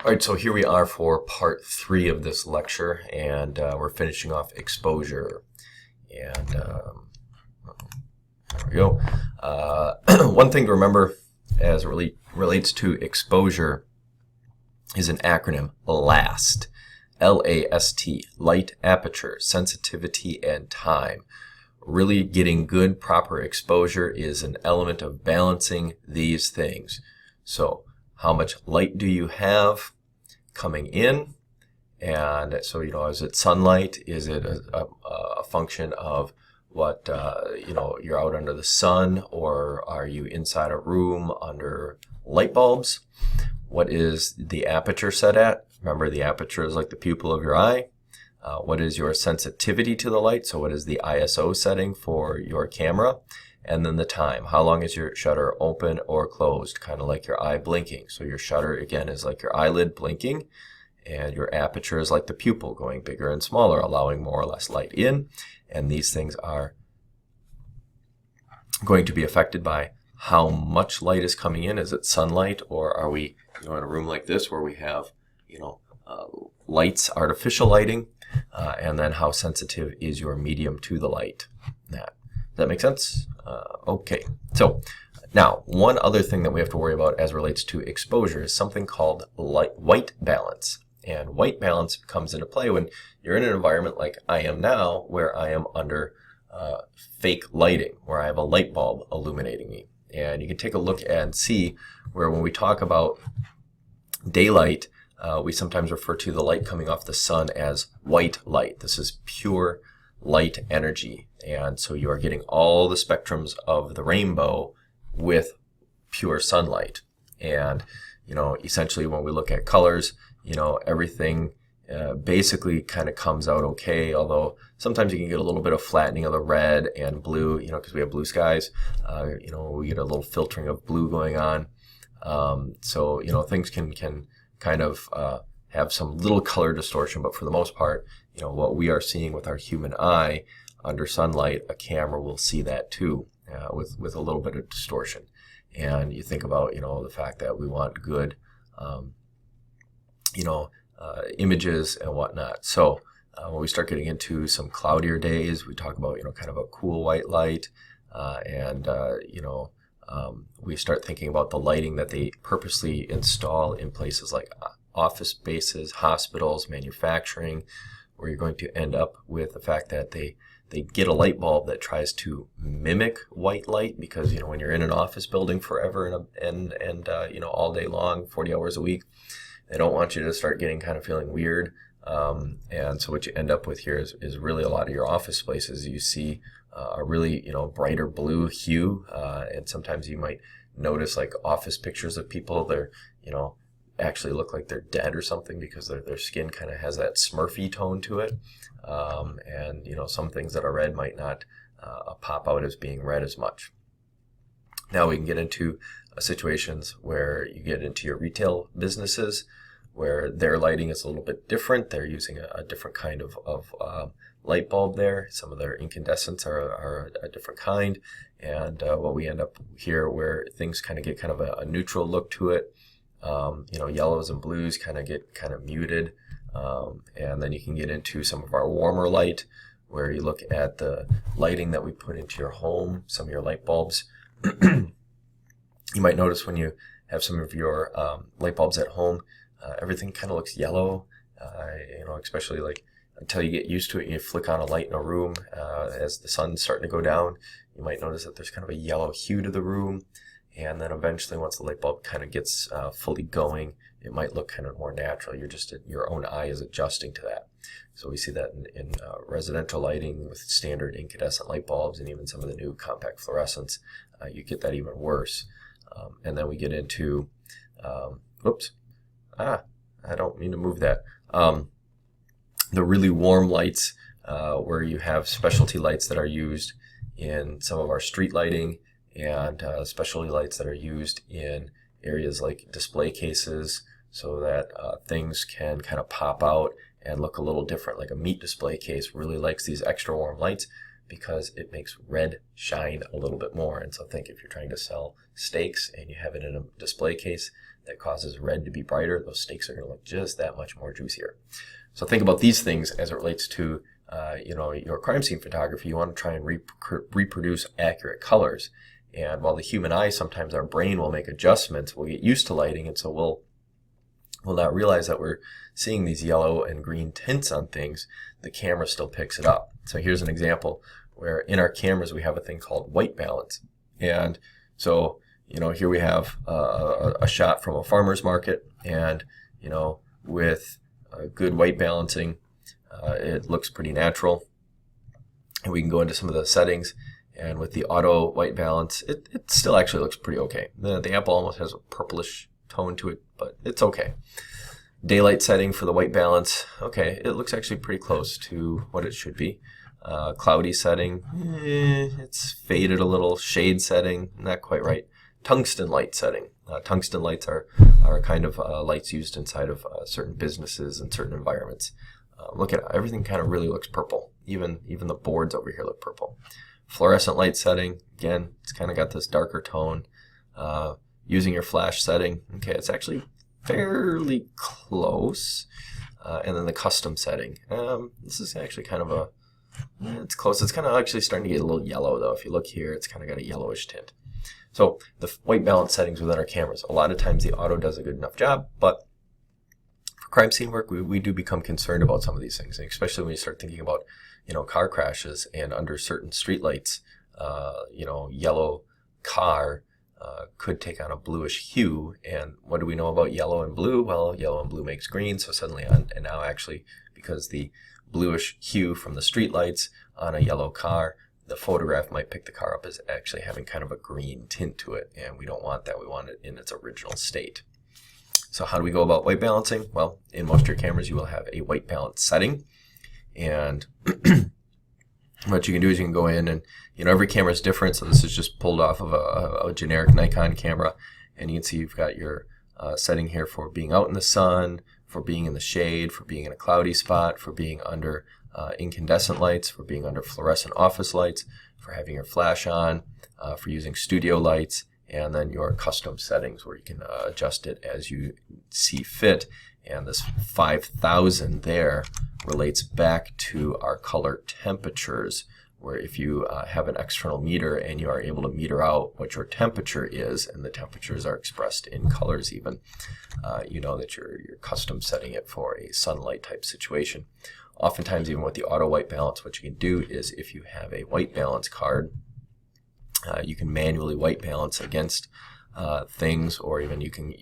All right, so here we are for part 3 of this lecture, and we're finishing off exposure. And there we go. One thing to remember as it relates to exposure is an acronym, LAST. LAST, light, aperture, sensitivity, and time. Really getting good, proper exposure is an element of balancing these things. So, how much light do you have coming in? And so, is it sunlight? Is it a function of what, you're out under the sun, or are you inside a room under light bulbs? What is the aperture set at? Remember, the aperture is like the pupil of your eye. What is your sensitivity to the light? So what is the ISO setting for your camera? And then the time. How long is your shutter open or closed? Kind of like your eye blinking. So your shutter, again, is like your eyelid blinking. And your aperture is like the pupil, going bigger and smaller, allowing more or less light in. And these things are going to be affected by how much light is coming in. Is it sunlight, or are we in a room like this where we have lights, artificial lighting, and then how sensitive is your medium to the light? Does that make sense? Okay, so now one other thing that we have to worry about as relates to exposure is something called white balance. And white balance comes into play when you're in an environment like I am now, where I am under fake lighting, where I have a light bulb illuminating me. And you can take a look and see where when we talk about daylight, we sometimes refer to the light coming off the sun as white light. This is pure light energy. And so you are getting all the spectrums of the rainbow with pure sunlight. And, essentially when we look at colors, everything basically kind of comes out okay, although sometimes you can get a little bit of flattening of the red and blue, because we have blue skies. We get a little filtering of blue going on. So things can kind of have some little color distortion, but for the most part, what we are seeing with our human eye under sunlight, a camera will see that too, with a little bit of distortion. And you think about, the fact that we want good, images and whatnot. So when we start getting into some cloudier days, we talk about, kind of a cool white light, we start thinking about the lighting that they purposely install in places like office spaces, hospitals, manufacturing, where you're going to end up with the fact that they get a light bulb that tries to mimic white light, because when you're in an office building forever and all day long, 40 hours a week, they don't want you to start getting kind of feeling weird. And so what you end up with here is really a lot of your office places you see a really brighter blue hue, and sometimes you might notice like office pictures of people, they're actually look like they're dead or something, because their skin kind of has that Smurfy tone to it. And some things that are red might not pop out as being red as much. Now we can get into situations where you get into your retail businesses, where their lighting is a little bit different. They're using a different kind of light bulb there. Some of their incandescents are a different kind. And what we end up here, where things kind of get kind of a neutral look to it, yellows and blues kind of get kind of muted. And then you can get into some of our warmer light, where you look at the lighting that we put into your home, some of your light bulbs. You might notice when you have some of your light bulbs at home, everything kind of looks yellow, especially like until you get used to it and you flick on a light in a room as the sun's starting to go down. You might notice that there's kind of a yellow hue to the room. And then eventually, once the light bulb kind of gets fully going, it might look kind of more natural. Your own eye is adjusting to that. So we see that in residential lighting with standard incandescent light bulbs, and even some of the new compact fluorescents. You get that even worse. And then we get into, I don't mean to move that. The really warm lights, where you have specialty lights that are used in some of our street lighting, and specialty lights that are used in areas like display cases, so that things can kind of pop out and look a little different. Like a meat display case really likes these extra warm lights because it makes red shine a little bit more. And so think if you're trying to sell steaks and you have it in a display case, that causes red to be brighter, those steaks are going to look just that much more juicier. So think about these things as it relates to your crime scene photography. You want to try and reproduce accurate colors. And while the human eye, sometimes our brain will make adjustments, we'll get used to lighting, and so we'll not realize that we're seeing these yellow and green tints on things. The camera still picks it up. So here's an example where in our cameras we have a thing called white balance. And so, here we have a shot from a farmer's market, and, with good white balancing, it looks pretty natural. And we can go into some of the settings, and with the auto white balance, it still actually looks pretty okay. The apple almost has a purplish tone to it, but it's okay. Daylight setting for the white balance, okay, it looks actually pretty close to what it should be. Cloudy setting, it's faded a little. Shade setting, not quite right. Tungsten light setting. Tungsten lights are kind of lights used inside of certain businesses and certain environments. Look at it, everything kind of really looks purple. Even the boards over here look purple. Fluorescent light setting, again, it's kind of got this darker tone. Using your flash setting, okay, it's actually fairly close. And then the custom setting, this is actually kind of it's close. It's kind of actually starting to get a little yellow though. If you look here, it's kind of got a yellowish tint. So the white balance settings within our cameras, a lot of times the auto does a good enough job, but for crime scene work, we do become concerned about some of these things, especially when you start thinking about, car crashes, and under certain streetlights, yellow car could take on a bluish hue. And what do we know about yellow and blue? Well, yellow and blue makes green, so suddenly and now actually, because the bluish hue from the streetlights on a yellow car, the photograph might pick the car up as actually having kind of a green tint to it, and we don't want that. We want it in its original state. So how do we go about white balancing? Well, in most of your cameras you will have a white balance setting, and what you can do is you can go in and, every camera is different, so this is just pulled off of a generic Nikon camera, and you can see you've got your setting here for being out in the sun, for being in the shade, for being in a cloudy spot, for being under incandescent lights, for being under fluorescent office lights, for having your flash on, for using studio lights, and then your custom settings where you can adjust it as you see fit. And this 5,000 there relates back to our color temperatures, where if you have an external meter and you are able to meter out what your temperature is, and the temperatures are expressed in colors even, you know that you're custom setting it for a sunlight type situation. Oftentimes, even with the auto white balance, what you can do is if you have a white balance card, you can manually white balance against things, or even you can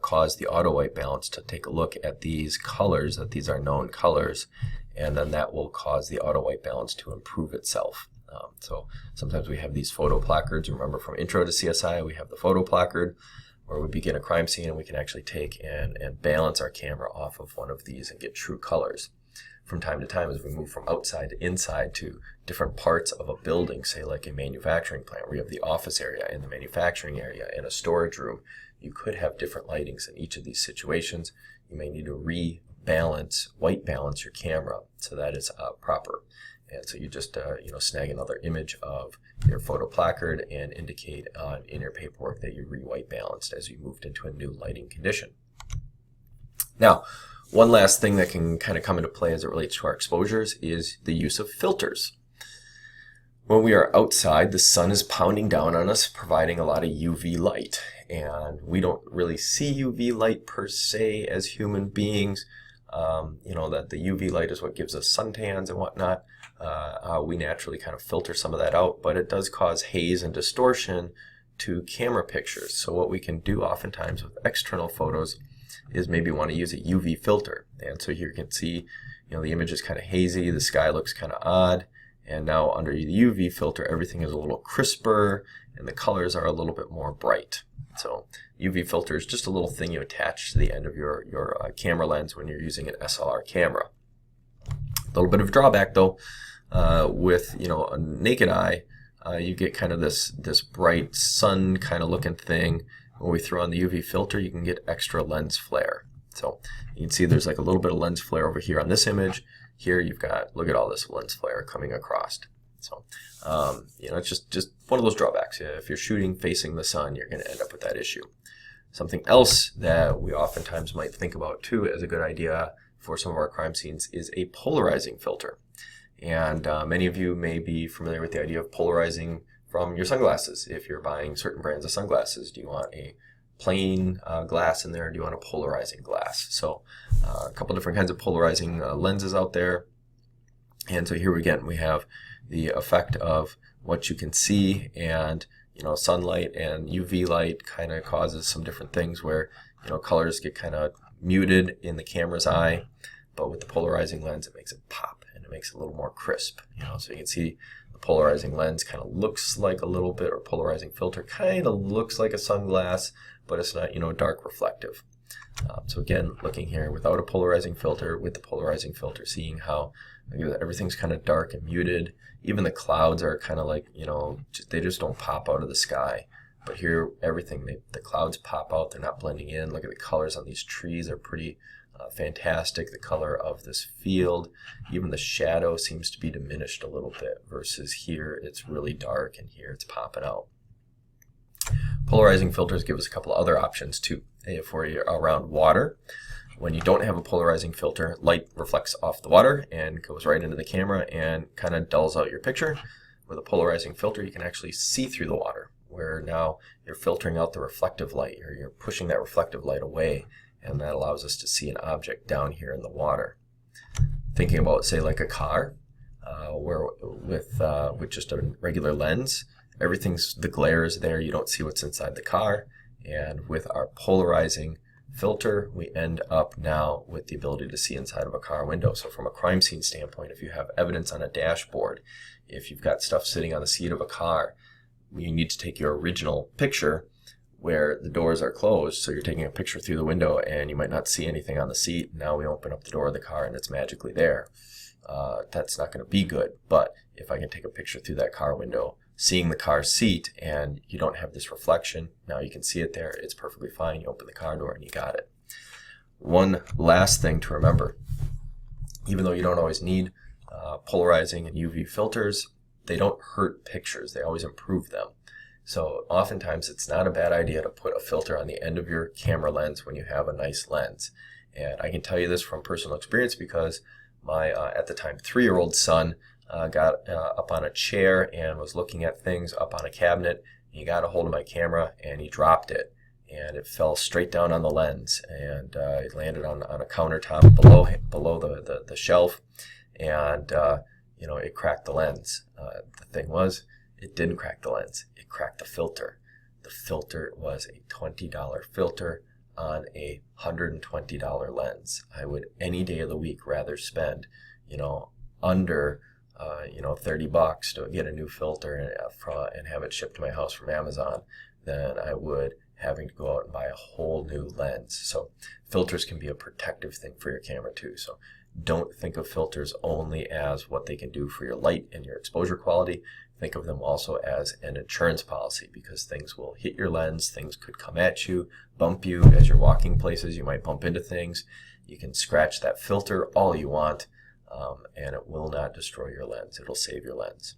cause the auto white balance to take a look at these colors, that these are known colors, and then that will cause the auto white balance to improve itself. So sometimes we have these photo placards. Remember from Intro to CSI, we have the photo placard where we begin a crime scene and we can actually take and balance our camera off of one of these and get true colors. From time to time, as we move from outside to inside to different parts of a building, say like a manufacturing plant where you have the office area and the manufacturing area and a storage room, you could have different lightings in each of these situations. You may need to rebalance, white balance your camera so that it's proper. And so you just snag another image of your photo placard and indicate in your paperwork that you re-white balanced as you moved into a new lighting condition. Now, one last thing that can kind of come into play as it relates to our exposures is the use of filters. When we are outside, the sun is pounding down on us, providing a lot of UV light. And we don't really see UV light per se as human beings. That the UV light is what gives us suntans and whatnot. We naturally kind of filter some of that out, but it does cause haze and distortion to camera pictures. So what we can do oftentimes with external photos is maybe want to use a UV filter. And so here you can see, the image is kind of hazy, the sky looks kind of odd, and now under the UV filter, everything is a little crisper, and the colors are a little bit more bright. So UV filter is just a little thing you attach to the end of your camera lens when you're using an SLR camera. A little bit of a drawback though, with a naked eye, you get kind of this bright sun kind of looking thing. When we throw on the UV filter, you can get extra lens flare. So you can see there's like a little bit of lens flare over here on this image. Here you've got, look at all this lens flare coming across. So, it's just one of those drawbacks. If you're shooting facing the sun, you're going to end up with that issue. Something else that we oftentimes might think about too as a good idea for some of our crime scenes is a polarizing filter. And many of you may be familiar with the idea of polarizing from your sunglasses. If you're buying certain brands of sunglasses, do you want a plain glass in there, or do you want a polarizing glass? So a couple different kinds of polarizing lenses out there. And so here again, we have the effect of what you can see, and sunlight and UV light kind of causes some different things where colors get kind of muted in the camera's eye, but with the polarizing lens it makes it pop and it makes it a little more crisp. So you can see the polarizing lens kind of looks like a little bit, or polarizing filter kind of looks like a sunglass, but it's not dark reflective. So again, looking here without a polarizing filter, with the polarizing filter, seeing how everything's kind of dark and muted. Even the clouds are kind of like, they just don't pop out of the sky. But here, everything, the clouds pop out, they're not blending in. Look at the colors on these trees, are pretty fantastic. The color of this field, even the shadow seems to be diminished a little bit, versus here it's really dark and here it's popping out. Polarizing filters give us a couple of other options too. For you around water, when you don't have a polarizing filter, light reflects off the water and goes right into the camera and kind of dulls out your picture. With a polarizing filter, you can actually see through the water, where now you're filtering out the reflective light, or you're pushing that reflective light away, and that allows us to see an object down here in the water. Thinking about, say, like a car, where with just a regular lens, the glare is there, you don't see what's inside the car. And with our polarizing filter, we end up now with the ability to see inside of a car window. So from a crime scene standpoint, if you have evidence on a dashboard, if you've got stuff sitting on the seat of a car, you need to take your original picture where the doors are closed. So you're taking a picture through the window and you might not see anything on the seat. Now we open up the door of the car and it's magically there. That's not going to be good. But if I can take a picture through that car window, seeing the car seat, and you don't have this reflection, now you can see it there, it's perfectly fine. You open the car door and you got it. One last thing to remember, even though you don't always need polarizing and UV filters, they don't hurt pictures, they always improve them. So oftentimes it's not a bad idea to put a filter on the end of your camera lens when you have a nice lens. And I can tell you this from personal experience, because my, at the time, 3-year-old son got up on a chair and was looking at things up on a cabinet. He got a hold of my camera and he dropped it, and it fell straight down on the lens, and it landed on a countertop below the shelf, and it cracked the lens. The thing was, it didn't crack the lens, it cracked the filter. The filter was a $20 filter on a $120 lens. I would any day of the week rather spend under $30 to get a new filter and have it shipped to my house from Amazon than I would having to go out and buy a whole new lens. So filters can be a protective thing for your camera too. So don't think of filters only as what they can do for your light and your exposure quality. Think of them also as an insurance policy, because things will hit your lens, things could come at you, bump you as you're walking places, you might bump into things. You can scratch that filter all you want, and it will not destroy your lens. It'll save your lens.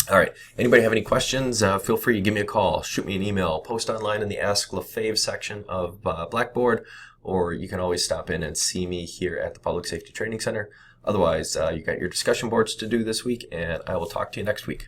All right, anybody have any questions? Feel free to give me a call, shoot me an email, post online in the Ask LaFave section of Blackboard, or you can always stop in and see me here at the Public Safety Training Center. Otherwise, you got your discussion boards to do this week, and I will talk to you next week.